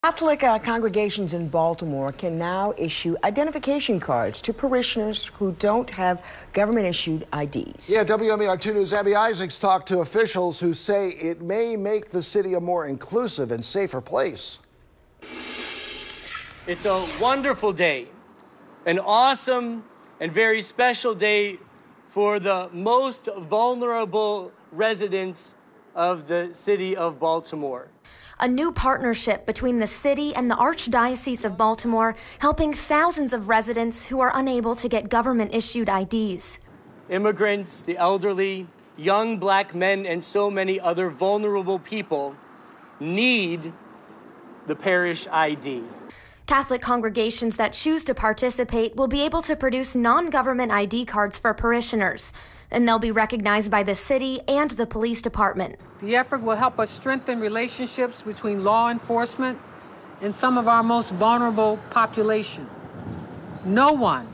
Catholic congregations in Baltimore can now issue identification cards to parishioners who don't have government-issued IDs. Yeah, WMAR 2 News' Abby Isaacs talked to officials who say it may make the city a more inclusive and safer place. It's a wonderful day, an awesome and very special day for the most vulnerable residents of the city of Baltimore. A new partnership between the city and the Archdiocese of Baltimore, helping thousands of residents who are unable to get government-issued IDs. Immigrants, the elderly, young black men, and so many other vulnerable people need the parish ID. Catholic congregations that choose to participate will be able to produce non-government ID cards for parishioners, and they'll be recognized by the city and the police department. The effort will help us strengthen relationships between law enforcement and some of our most vulnerable population. No one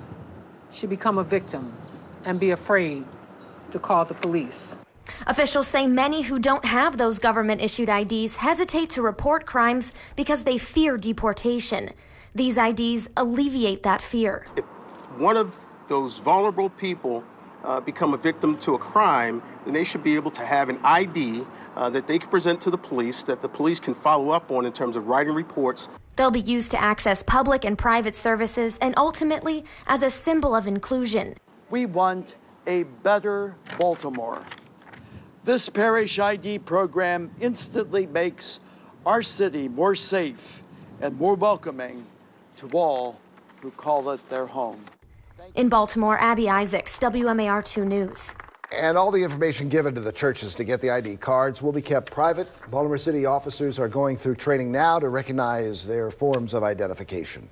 should become a victim and be afraid to call the police. Officials say many who don't have those government-issued IDs hesitate to report crimes because they fear deportation. These IDs alleviate that fear. If one of those vulnerable people become a victim to a crime, then they should be able to have an ID that they can present to the police, that the police can follow up on in terms of writing reports. They'll be used to access public and private services and ultimately as a symbol of inclusion. We want a better Baltimore. This parish ID program instantly makes our city more safe and more welcoming to all who call it their home. In Baltimore, Abby Isaacs, WMAR 2 News. And all the information given to the churches to get the ID cards will be kept private. Baltimore City officers are going through training now to recognize their forms of identification.